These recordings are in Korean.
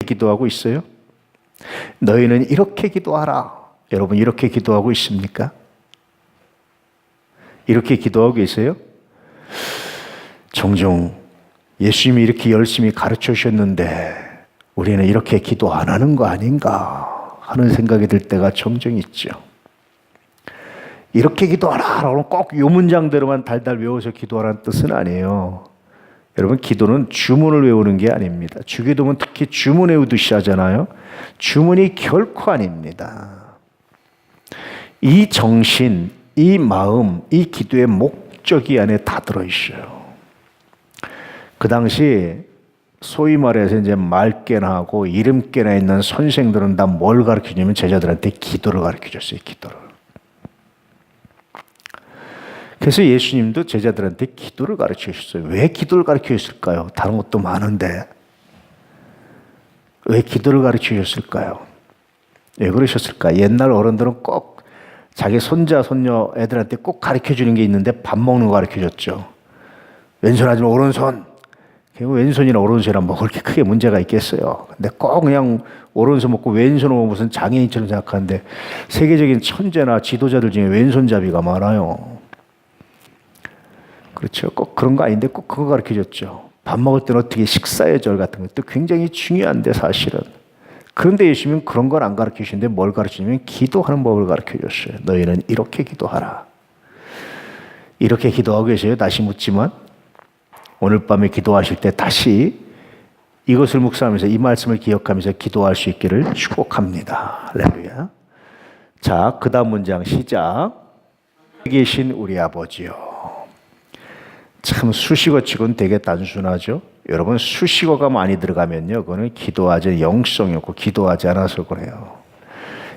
기도하고 있어요? 너희는 이렇게 기도하라. 여러분 이렇게 기도하고 있습니까? 이렇게 기도하고 계세요? 종종 예수님이 이렇게 열심히 가르쳐 주셨는데 우리는 이렇게 기도 안 하는 거 아닌가 하는 생각이 들 때가 종종 있죠. 이렇게 기도하라 라고 꼭 요 문장대로만 달달 외워서 기도하라는 뜻은 아니에요. 여러분 기도는 주문을 외우는 게 아닙니다. 주기도면 특히 주문 외우듯이 하잖아요. 주문이 결코 아닙니다. 이 정신, 이 마음, 이 기도의 목적이 안에 다 들어있어요. 그 당시 소위 말해서 이제 말깨나 하고 이름깨나 있는 선생들은 다 뭘 가르쳐주냐면 제자들한테 기도를 가르쳐줬어요. 기도를. 그래서 예수님도 제자들한테 기도를 가르쳐 주셨어요. 왜 기도를 가르쳐 주셨을까요? 다른 것도 많은데 왜 기도를 가르쳐 주셨을까요? 왜 그러셨을까? 옛날 어른들은 꼭 자기 손자, 손녀 애들한테 꼭 가르쳐 주는 게 있는데 밥 먹는 거 가르쳐 줬죠. 왼손 하지 마, 오른손. 왼손이나 오른손이나 뭐 그렇게 크게 문제가 있겠어요. 근데 꼭 그냥 오른손 먹고 왼손 오면 무슨 장애인처럼 생각하는데 세계적인 천재나 지도자들 중에 왼손잡이가 많아요. 그렇죠. 꼭 그런 거 아닌데 꼭 그거 가르쳐 줬죠. 밥 먹을 때는 어떻게 식사의 절 같은 것도 굉장히 중요한데 사실은. 그런데 예수님은 그런 걸 안 가르쳐 주시는데 뭘 가르쳐 주냐면 기도하는 법을 가르쳐 줬어요. 너희는 이렇게 기도하라. 이렇게 기도하고 계세요? 다시 묻지만 오늘 밤에 기도하실 때 다시 이것을 묵상하면서 이 말씀을 기억하면서 기도할 수 있기를 축복합니다. 할렐루야. 자, 그 다음 문장 시작. 계신 우리 아버지요. 참 수식어 치고는 되게 단순하죠. 여러분 수식어가 많이 들어가면요, 그거는 기도하지 영성이 없고 기도하지 않아서 그래요.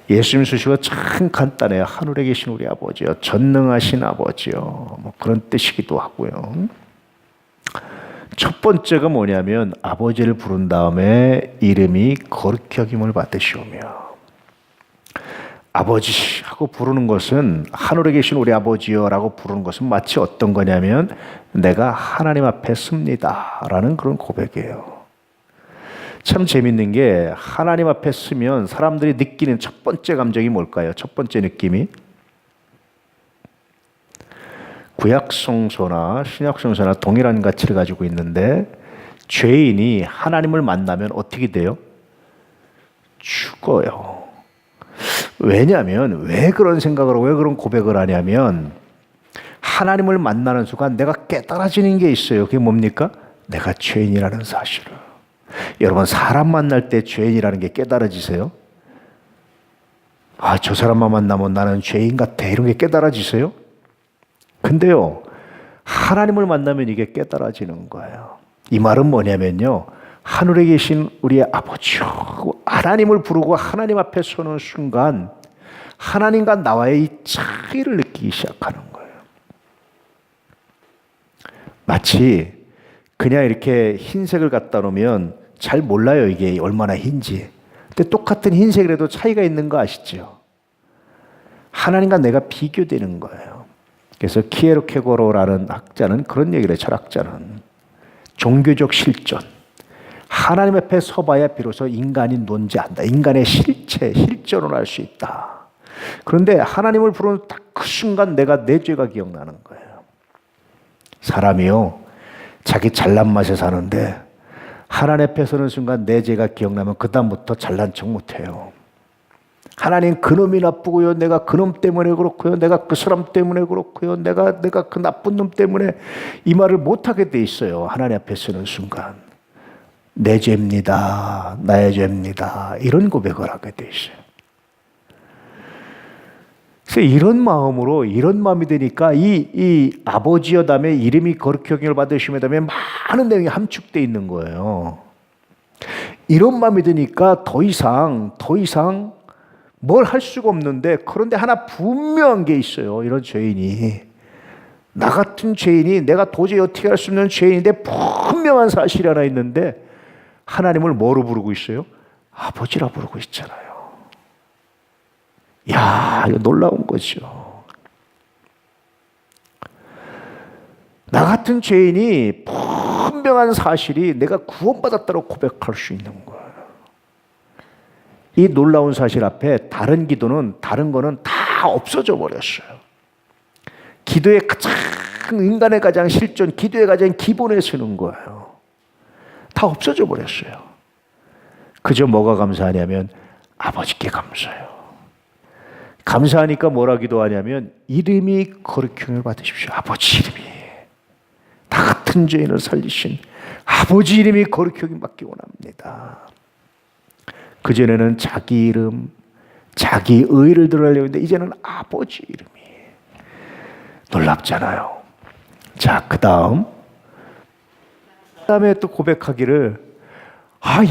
예수님 수식어 참 간단해요. 하늘에 계신 우리 아버지요, 전능하신 아버지요, 뭐 그런 뜻이기도 하고요. 첫 번째가 뭐냐면 아버지를 부른 다음에 이름이 거룩히 여김을 받으시오며. 아버지 하고 부르는 것은 하늘에 계신 우리 아버지요 라고 부르는 것은 마치 어떤 거냐면 내가 하나님 앞에 섭니다 라는 그런 고백이에요. 참 재밌는 게 하나님 앞에 서면 사람들이 느끼는 첫 번째 감정이 뭘까요? 첫 번째 느낌이 구약성서나 신약성서나 동일한 가치를 가지고 있는데 죄인이 하나님을 만나면 어떻게 돼요? 죽어요. 왜냐하면 왜 그런 생각을 왜 그런 고백을 하냐면 하나님을 만나는 순간 내가 깨달아지는 게 있어요. 그게 뭡니까? 내가 죄인이라는 사실을. 여러분 사람 만날 때 죄인이라는 게 깨달아지세요? 아, 저 사람만 만나면 나는 죄인 같아 이런 게 깨달아지세요? 근데요 하나님을 만나면 이게 깨달아지는 거예요. 이 말은 뭐냐면요, 하늘에 계신 우리의 아버지요, 하나님을 부르고 하나님 앞에 서는 순간 하나님과 나와의 이 차이를 느끼기 시작하는 거예요. 마치 그냥 이렇게 흰색을 갖다 놓으면 잘 몰라요 이게 얼마나 흰지. 근데 똑같은 흰색이라도 차이가 있는 거 아시죠? 하나님과 내가 비교되는 거예요. 그래서 키에르케고로라는 학자는 그런 얘기를 해요. 철학자는 종교적 실존, 하나님 앞에 서봐야 비로소 인간이 뭔지 안다. 인간의 실체, 실존을 알 수 있다. 그런데 하나님을 부르는 딱 그 순간 내가 내 죄가 기억나는 거예요. 사람이요, 자기 잘난 맛에 사는데 하나님 앞에 서는 순간 내 죄가 기억나면 그 다음부터 잘난 척 못해요. 하나님 그놈이 나쁘고요, 내가 그놈 때문에 그렇고요, 내가 그 사람 때문에 그렇고요, 내가 그 나쁜 놈 때문에 이 말을 못하게 돼 있어요. 하나님 앞에 서는 순간 내 죄입니다, 나의 죄입니다, 이런 고백을 하게 돼 있어요. 그래서 이런 마음으로, 이런 마음이 되니까 이 아버지여 다음에 이름이 거룩히 여김을 받으시며 다음에 많은 내용이 함축되어 있는 거예요. 이런 마음이 드니까 더 이상 뭘 할 수가 없는데, 그런데 하나 분명한 게 있어요. 이런 죄인이, 나 같은 죄인이, 내가 도저히 어떻게 할 수 없는 죄인인데 분명한 사실이 하나 있는데 하나님을 뭐로 부르고 있어요? 아버지라 부르고 있잖아요. 야, 이거 놀라운 거죠. 나 같은 죄인이 분명한 사실이 내가 구원받았다고 고백할 수 있는 거예요. 이 놀라운 사실 앞에 다른 기도는, 다른 거는 다 없어져 버렸어요. 기도의 가장, 인간의 가장 실존, 기도의 가장 기본에 서는 거예요. 다 없어져 버렸어요. 그저 뭐가 감사하냐면 아버지께 감사해요. 감사하니까 뭐라 기도하냐면 이름이 거룩형을 받으십시오. 아버지 이름이, 다 같은 죄인을 살리신 아버지 이름이 거룩형이 받기 원합니다. 그전에는 자기 이름, 자기 의를 들으려고 했는데 이제는 아버지 이름이. 놀랍잖아요. 자, 그 다음에 또 고백하기를,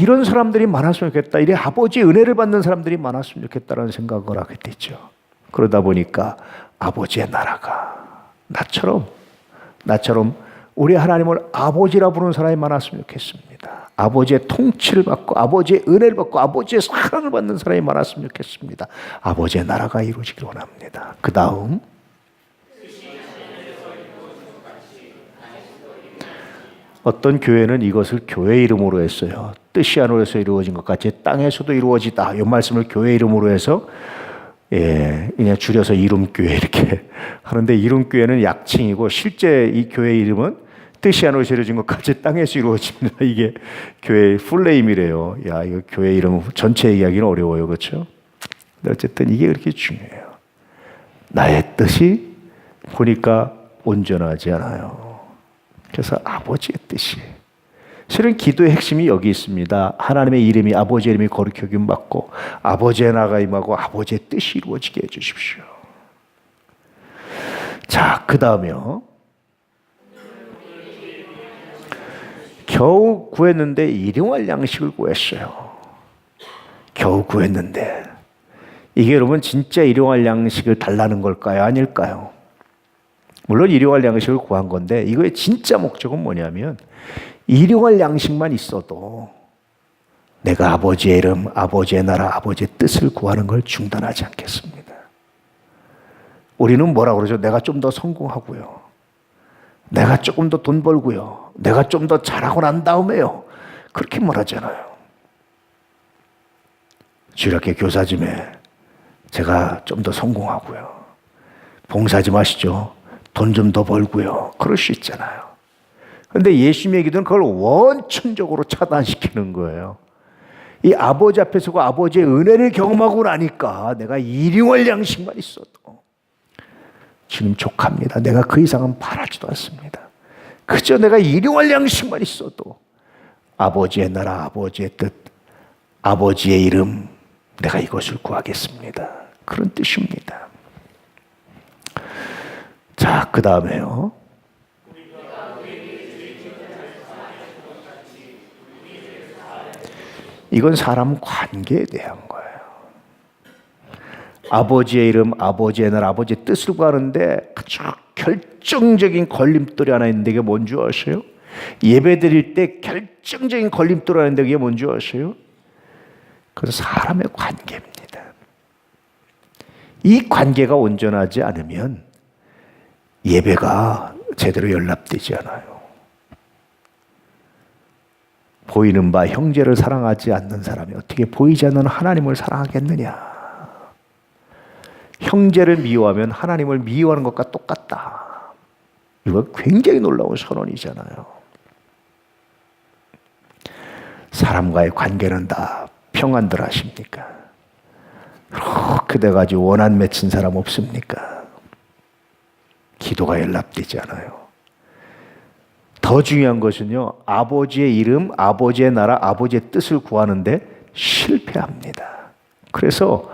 이런 사람들이 많았으면 좋겠다. 이래 아버지의 은혜를 받는 사람들이 많았으면 좋겠다라는 생각을 하게 됐죠. 그러다 보니까 아버지의 나라가 나처럼 우리 하나님을 아버지라 부르는 사람이 많았으면 좋겠습니다. 아버지의 통치를 받고 아버지의 은혜를 받고 아버지의 사랑을 받는 사람이 많았으면 좋겠습니다. 아버지의 나라가 이루어지길 원합니다. 그 다음 어떤 교회는 이것을 교회 이름으로 했어요. 뜻이 하늘에서 이루어진 것 같이 땅에서도 이루어지다. 이 말씀을 교회 이름으로 해서 그냥 줄여서 이름교회 이렇게 하는데, 이름교회는 약칭이고 실제 이 교회 이름은 뜻이 하늘에서 이루어진 것 같이 땅에서 이루어집니다. 이게 교회 풀네임이래요. 이거 교회 이름 전체 얘기하기는 어려워요. 그렇죠? 근데 어쨌든 이게 그렇게 중요해요. 나의 뜻이 보니까 온전하지 않아요. 그래서 아버지의 뜻이, 실은 기도의 핵심이 여기 있습니다. 하나님의 이름이, 아버지의 이름이 거룩히 여김 받고 아버지의 나라가 임하고 아버지의 뜻이 이루어지게 해주십시오. 자, 그 다음에요. 겨우 구했는데 일용할 양식을 구했어요. 겨우 구했는데 이게 여러분 진짜 일용할 양식을 달라는 걸까요? 아닐까요? 물론 일용할 양식을 구한 건데 이거의 진짜 목적은 뭐냐면, 일용할 양식만 있어도 내가 아버지의 이름, 아버지의 나라, 아버지의 뜻을 구하는 걸 중단하지 않겠습니다. 우리는 뭐라 그러죠? 내가 좀 더 성공하고요. 내가 조금 더 돈 벌고요. 내가 좀 더 잘하고 난 다음에요. 그렇게 말하잖아요. 주일학교 교사짐에 제가 좀 더 성공하고요. 봉사좀 하시죠. 돈 좀 더 벌고요. 그럴 수 있잖아요. 그런데 예수님의 기도는 그걸 원천적으로 차단시키는 거예요. 이 아버지 앞에 서고 아버지의 은혜를 경험하고 나니까 내가 일용할 양식만 있어도 주님 족합니다. 내가 그 이상은 바라지도 않습니다. 그저 내가 일용할 양식만 있어도 아버지의 나라, 아버지의 뜻, 아버지의 이름, 내가 이것을 구하겠습니다. 그런 뜻입니다. 자, 그 다음에요. 이건 사람 관계에 대한 거예요. 아버지의 이름, 아버지의 나라, 아버지의 뜻을 구하는데 아주 결정적인 걸림돌이 하나 있는데 이게 뭔지 아세요? 예배 드릴 때 결정적인 걸림돌이 하나 있는데 이게 뭔지 아세요? 그건 사람의 관계입니다. 이 관계가 온전하지 않으면 예배가 제대로 연락되지 않아요. 보이는 바 형제를 사랑하지 않는 사람이 어떻게 보이지 않는 하나님을 사랑하겠느냐. 형제를 미워하면 하나님을 미워하는 것과 똑같다. 이거 굉장히 놀라운 선언이잖아요. 사람과의 관계는 다 평안들 하십니까? 그렇게 돼가지고 원한 맺힌 사람 없습니까? 기도가 연락되지 않아요. 더 중요한 것은요, 아버지의 이름, 아버지의 나라, 아버지의 뜻을 구하는데 실패합니다. 그래서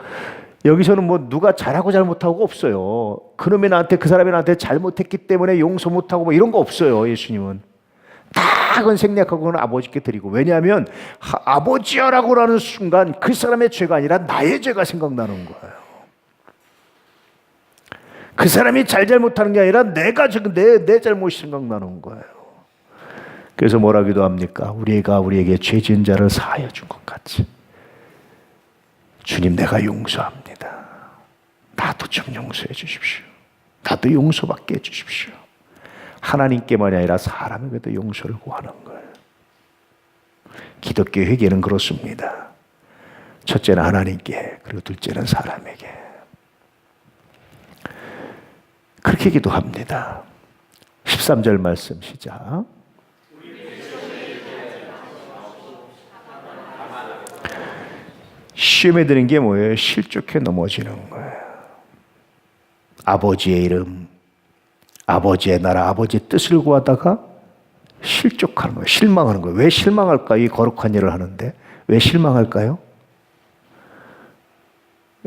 여기서는 뭐 누가 잘하고 잘못하고 없어요. 그놈이 나한테, 그 사람이 나한테 잘못했기 때문에 용서 못하고 뭐 이런 거 없어요. 예수님은 다 그건 생략하고 그건 아버지께 드리고. 왜냐하면 아버지여라고 하는 순간 그 사람의 죄가 아니라 나의 죄가 생각나는 거예요. 그 사람이 잘못하는 게 아니라 내가 지금 내 잘못이 생각나는 거예요. 그래서 뭐라기도 합니까? 우리가 우리에게 죄 지은 자를 사하여 준 것 같이 주님, 내가 용서합니다. 나도 좀 용서해 주십시오. 나도 용서받게 해 주십시오. 하나님께만이 아니라 사람에게도 용서를 구하는 거예요. 기독교 회개는 그렇습니다. 첫째는 하나님께, 그리고 둘째는 사람에게. 그렇게 기도합니다. 13절 말씀 시작. 시험에 드는 게 뭐예요? 실족해 넘어지는 거예요. 아버지의 이름, 아버지의 나라, 아버지의 뜻을 구하다가 실족하는 거예요. 실망하는 거예요. 왜 실망할까요? 이 거룩한 일을 하는데 왜 실망할까요?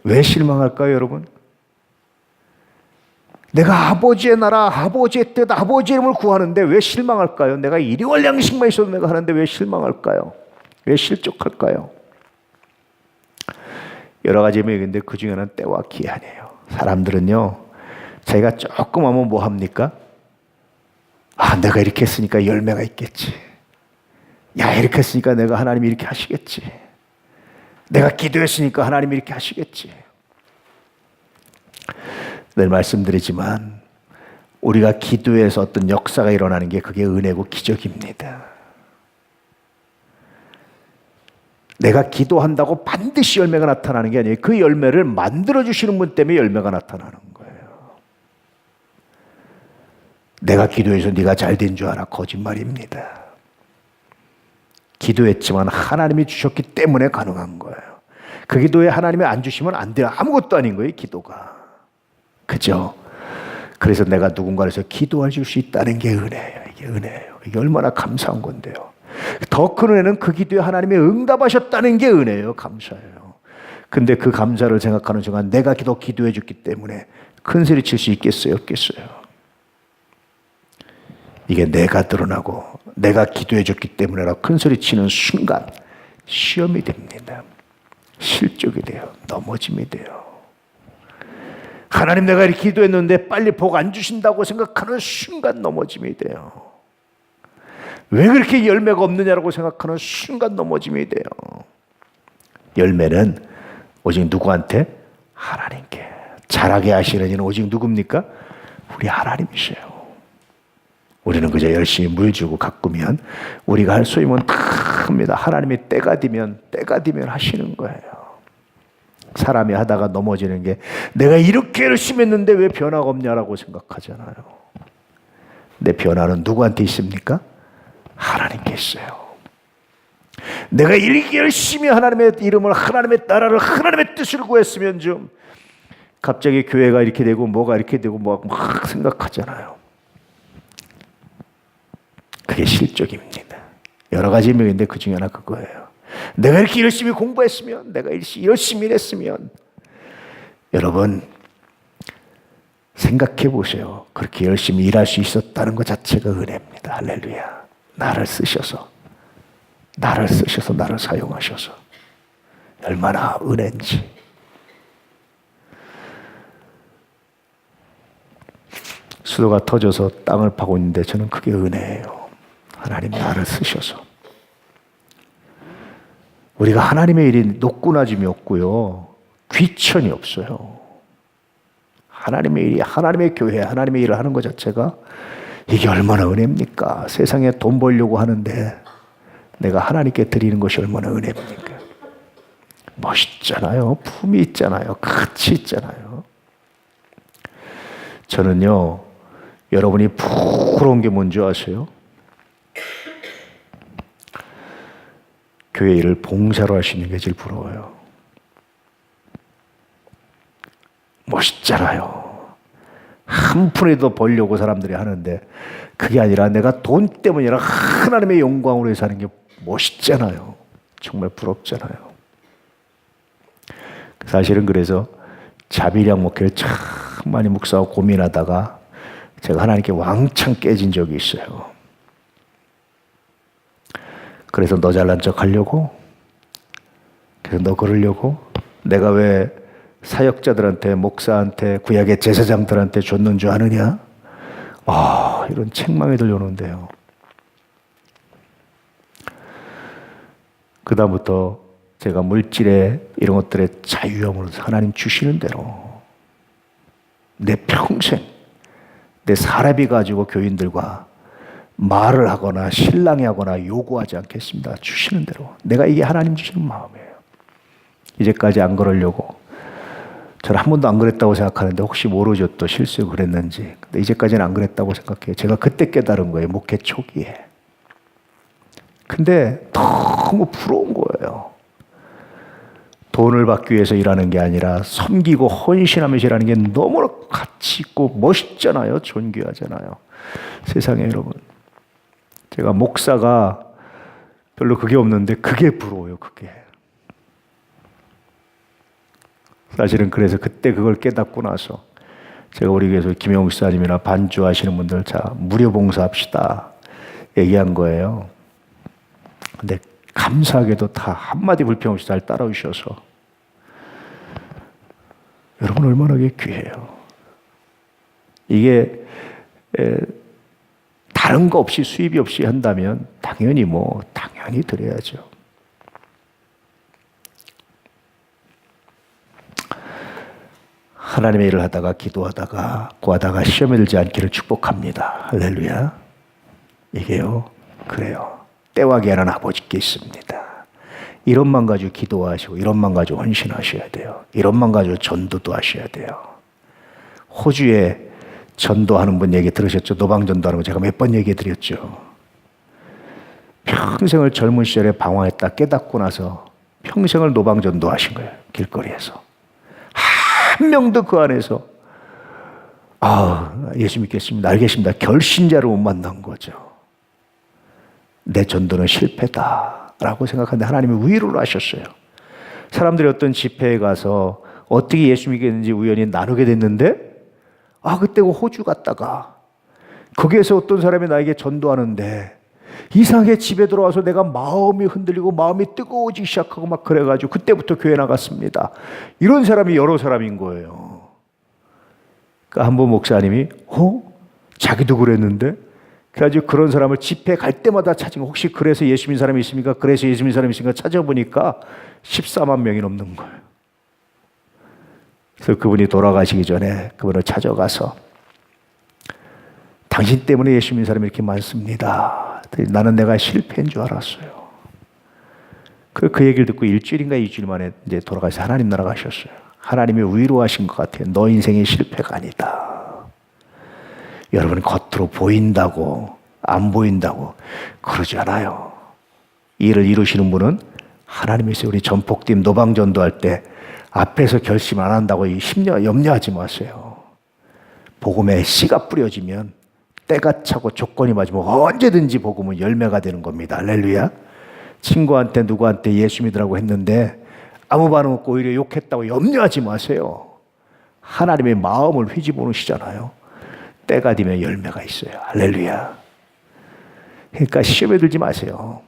왜 실망할까요, 여러분? 내가 아버지의 나라, 아버지의 뜻, 아버지의 이름을 구하는데 왜 실망할까요? 내가 일용할 양식만 있어도 내가 하는데 왜 실망할까요? 왜 실족할까요? 여러 가지 의미인데 그 중에 하나는 때와 기한이에요. 사람들은요, 자기가 조금 하면 뭐 합니까? 아, 내가 이렇게 했으니까 열매가 있겠지. 야, 이렇게 했으니까 내가 하나님이 이렇게 하시겠지. 내가 기도했으니까 하나님이 이렇게 하시겠지. 늘 말씀드리지만 우리가 기도해서 어떤 역사가 일어나는 게 그게 은혜고 기적입니다. 내가 기도한다고 반드시 열매가 나타나는 게 아니에요. 그 열매를 만들어주시는 분 때문에 열매가 나타나는 거예요. 내가 기도해서 네가 잘 된 줄 알아. 거짓말입니다. 기도했지만 하나님이 주셨기 때문에 가능한 거예요. 그 기도에 하나님이 안 주시면 안 돼요. 아무것도 아닌 거예요, 기도가. 그죠? 그래서 내가 누군가를 위해서 기도해 줄 수 있다는 게 은혜예요. 이게 은혜예요. 이게 얼마나 감사한 건데요. 더 큰 은혜는 그 기도에 하나님이 응답하셨다는 게 은혜예요. 감사해요. 근데 그 감사를 생각하는 순간 내가 기도해 줬기 때문에 큰 소리 칠 수 있겠어요? 없겠어요? 이게 내가 드러나고 내가 기도해 줬기 때문에라고 큰 소리 치는 순간 시험이 됩니다. 실족이 돼요. 넘어짐이 돼요. 하나님 내가 이렇게 기도했는데 빨리 복 안 주신다고 생각하는 순간 넘어짐이 돼요. 왜 그렇게 열매가 없느냐라고 생각하는 순간 넘어짐이 돼요. 열매는 오직 누구한테? 하나님께. 자라게 하시는 이는 오직 누굽니까? 우리 하나님이세요. 우리는 그저 열심히 물 주고 가꾸면 우리가 할 소임은 다 합니다. 하나님이 때가 되면 하시는 거예요. 사람이 하다가 넘어지는 게 내가 이렇게 열심히 했는데 왜 변화가 없냐라고 생각하잖아요. 내 변화는 누구한테 있습니까? 하나님께 있어요. 내가 이렇게 열심히 하나님의 이름을, 하나님의 나라를, 하나님의 뜻을 구했으면 좀 갑자기 교회가 이렇게 되고 뭐가 이렇게 되고 막 생각하잖아요. 그게 실족입니다. 여러 가지 의미인데 그 중에 하나 그거예요. 내가 이렇게 열심히 공부했으면, 내가 열심히 일했으면, 여러분 생각해 보세요. 그렇게 열심히 일할 수 있었다는 것 자체가 은혜입니다. 할렐루야. 나를 쓰셔서 나를 사용하셔서 얼마나 은혜인지. 수도가 터져서 땅을 파고 있는데 저는 그게 은혜예요. 하나님 나를 쓰셔서. 우리가 하나님의 일이 노꾸나짐이 없고요, 귀천이 없어요. 하나님의 일이, 하나님의 교회, 하나님의 일을 하는 것 자체가 이게 얼마나 은혜입니까? 세상에 돈 벌려고 하는데 내가 하나님께 드리는 것이 얼마나 은혜입니까? 멋있잖아요. 품이 있잖아요. 가치 있잖아요. 저는요, 여러분이 부러운 게 뭔지 아세요? 교회 일을 봉사로 할 수 있는 게 제일 부러워요. 멋있잖아요. 한 푼이라도 벌려고 사람들이 하는데 그게 아니라 내가 돈 때문이 아니라 하나님의 영광으로 위해서 하는 게 멋있잖아요. 정말 부럽잖아요. 사실은 그래서 자비량 목회를 참 많이 묵상하고 고민하다가 제가 하나님께 왕창 깨진 적이 있어요. 그래서 너 잘난 척 하려고, 그래서 너 그러려고, 내가 왜 사역자들한테, 목사한테, 구약의 제사장들한테 줬는 줄 아느냐? 이런 책망이 들려오는데요. 그 다음부터 제가 물질에 이런 것들의 자유함으로 하나님 주시는 대로 내 평생 내 사람이 가지고 교인들과 말을 하거나 신랑이 하거나 요구하지 않겠습니다. 주시는 대로. 내가 이게 하나님 주시는 마음이에요. 이제까지 안 그러려고. 저는 한 번도 안 그랬다고 생각하는데 혹시 모르죠. 또 실수 그랬는지. 근데 이제까지는 안 그랬다고 생각해요. 제가 그때 깨달은 거예요. 목회 초기에. 근데 너무 부러운 거예요. 돈을 받기 위해서 일하는 게 아니라 섬기고 헌신하면서 일하는 게 너무나 가치 있고 멋있잖아요. 존귀하잖아요. 세상에 여러분. 제가 목사가 별로 그게 없는데 그게 부러워요. 그게. 사실은 그래서 그때 그걸 깨닫고 나서 제가 우리 교회에서 김영욱 목사님이나 반주하시는 분들 자 무료 봉사합시다 얘기한 거예요. 근데 감사하게도 다 한마디 불평 없이 잘 따라오셔서 여러분 얼마나 귀해요. 이게 다른 거 없이 수입이 없이 한다면 당연히 드려야죠. 하나님의 일을 하다가 기도하다가 구하다가 시험에 들지 않기를 축복합니다. 할렐루야. 이게요. 그래요. 때와 계한은 아버지께 있습니다. 이런만 가지고 기도하시고 이런만 가지고 헌신하셔야 돼요. 이런만 가지고 전도도 하셔야 돼요. 호주에 전도하는 분 얘기 들으셨죠? 노방전도하는 거 제가 몇 번 얘기해 드렸죠. 평생을 젊은 시절에 방황했다 깨닫고 나서 평생을 노방전도 하신 거예요. 길거리에서. 한 명도 그 안에서 예수 믿겠습니다. 알겠습니다. 결신자를 못 만난 거죠. 내 전도는 실패다라고 생각하는데 하나님이 위로를 하셨어요. 사람들이 어떤 집회에 가서 어떻게 예수 믿겠는지 우연히 나누게 됐는데 그때 호주 갔다가 거기에서 어떤 사람이 나에게 전도하는데 이상하게 집에 들어와서 내가 마음이 흔들리고 마음이 뜨거워지기 시작하고 막 그래가지고 그때부터 교회 나갔습니다. 이런 사람이 여러 사람인 거예요. 그러니까 한 번 목사님이 자기도 그랬는데 그래가지고 그런 사람을 집회 갈 때마다 찾은 거 혹시 그래서 예수 믿는 사람이 있습니까? 그래서 예수 믿는 사람이 있습니까? 찾아보니까 14만 명이 넘는 거예요. 그래서 그분이 돌아가시기 전에 그분을 찾아가서 당신 때문에 예수 믿는 사람이 이렇게 많습니다. 나는 내가 실패인 줄 알았어요. 그 얘기를 듣고 일주일인가 2주일 만에 이제 돌아가서 하나님 나라 가셨어요. 하나님이 위로하신 것 같아요. 너 인생의 실패가 아니다. 여러분 겉으로 보인다고 안 보인다고 그러지 않아요. 일을 이루시는 분은 하나님이세요. 우리 전폭팀 노방전도할 때 앞에서 결심 안 한다고 염려하지 마세요. 복음에 씨가 뿌려지면 때가 차고 조건이 맞으면 언제든지 복음은 열매가 되는 겁니다. 할렐루야. 친구한테 누구한테 예수 믿으라고 했는데 아무 반응 없고 오히려 욕했다고 염려하지 마세요. 하나님의 마음을 휘집어놓으시잖아요. 때가 되면 열매가 있어요. 할렐루야. 그러니까 시험에 들지 마세요.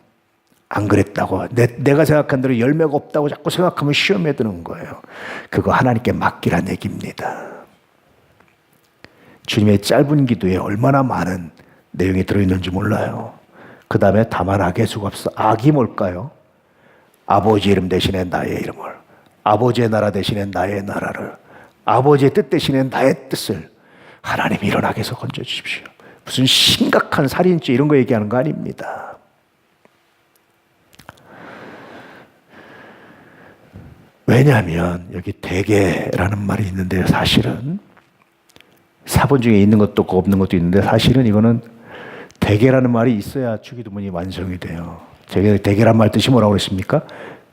안 그랬다고 내가 생각한 대로 열매가 없다고 자꾸 생각하면 시험에 드는 거예요. 그거 하나님께 맡기란 얘기입니다. 주님의 짧은 기도에 얼마나 많은 내용이 들어있는지 몰라요. 그 다음에 다만 악의 수가 없어. 악이 뭘까요? 아버지 이름 대신에 나의 이름을, 아버지의 나라 대신에 나의 나라를, 아버지의 뜻 대신에 나의 뜻을 하나님 일어나게 해서 건져주십시오. 무슨 심각한 살인죄 이런 거 얘기하는 거 아닙니다. 왜냐하면 여기 대개라는 말이 있는데요. 사실은 사본 중에 있는 것도 없고 없는 것도 있는데 사실은 이거는 대개라는 말이 있어야 주기도문이 완성이 돼요. 제가 대개란 말 뜻이 뭐라고 그랬습니까?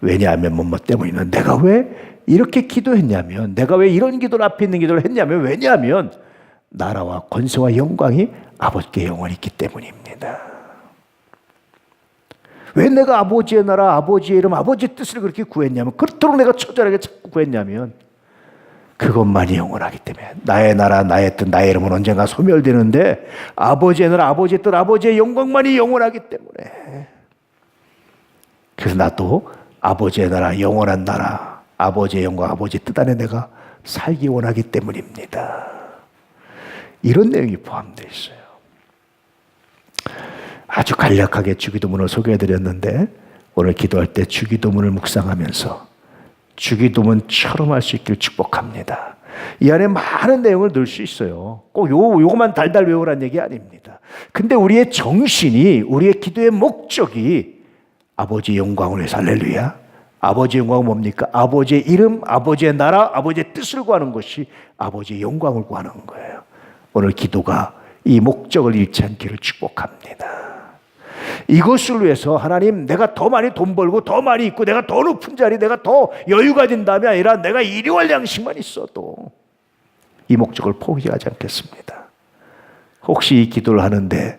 왜냐하면 뭐뭐 때문이냐. 내가 왜 이렇게 기도했냐면 내가 왜 이런 기도를 앞에 있는 기도를 했냐면 왜냐하면 나라와 권세와 영광이 아버지께 영원히 있기 때문입니다. 왜 내가 아버지의 나라, 아버지의 이름, 아버지의 뜻을 그렇게 구했냐면 그토록 내가 처절하게 자꾸 구했냐면 그것만이 영원하기 때문에 나의 나라, 나의 뜻, 나의 이름은 언젠가 소멸되는데 아버지의 나라, 아버지의 뜻, 아버지의 영광만이 영원하기 때문에 그래서 나도 아버지의 나라, 영원한 나라, 아버지의 영광, 아버지의 뜻 안에 내가 살기 원하기 때문입니다. 이런 내용이 포함되어 있어요. 아주 간략하게 주기도문을 소개해드렸는데 오늘 기도할 때 주기도문을 묵상하면서 주기도문처럼 할 수 있기를 축복합니다. 이 안에 많은 내용을 넣을 수 있어요. 꼭 요거만 달달 외우라는 얘기 아닙니다. 근데 우리의 정신이, 우리의 기도의 목적이 아버지 영광을 위해서 할렐루야, 아버지의 영광은 뭡니까? 아버지의 이름, 아버지의 나라, 아버지의 뜻을 구하는 것이 아버지의 영광을 구하는 거예요. 오늘 기도가 이 목적을 잃지 않기를 축복합니다. 이것을 위해서 하나님, 내가 더 많이 돈 벌고 더 많이 있고 내가 더 높은 자리, 내가 더 여유가 된다면 아니라 내가 일용할 양식만 있어도 이 목적을 포기하지 않겠습니다. 혹시 이 기도를 하는데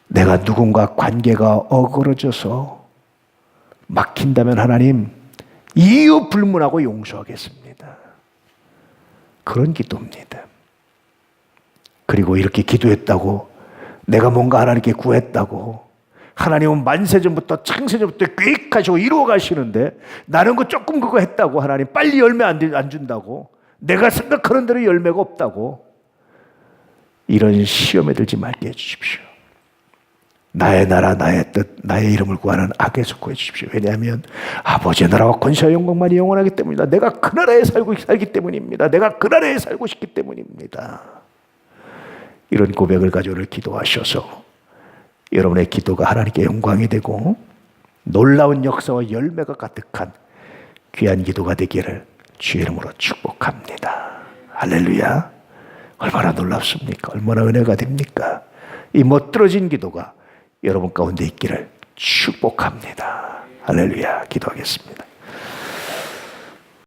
내가 누군가 관계가 어그러져서 막힌다면 하나님, 이유 불문하고 용서하겠습니다. 그런 기도입니다. 그리고 이렇게 기도했다고, 내가 뭔가 하나님께 구했다고, 하나님은 만세전부터 창세전부터 계획하시고 이루어 가시는데 나는 조금 그거 했다고 하나님 빨리 열매 안 준다고, 내가 생각하는 대로 열매가 없다고, 이런 시험에 들지 말게 해주십시오. 나의 나라, 나의 뜻, 나의 이름을 구하는 악에서 구해주십시오. 왜냐하면 아버지의 나라와 권세와 영광만이 영원하기 때문이다. 내가 그 나라에 살기 때문입니다. 내가 그 나라에 살고 싶기 때문입니다. 이런 고백을 가지고 기도하셔서 여러분의 기도가 하나님께 영광이 되고 놀라운 역사와 열매가 가득한 귀한 기도가 되기를 주의 이름으로 축복합니다. 할렐루야. 얼마나 놀랍습니까? 얼마나 은혜가 됩니까? 이 멋들어진 기도가 여러분 가운데 있기를 축복합니다. 할렐루야. 기도하겠습니다.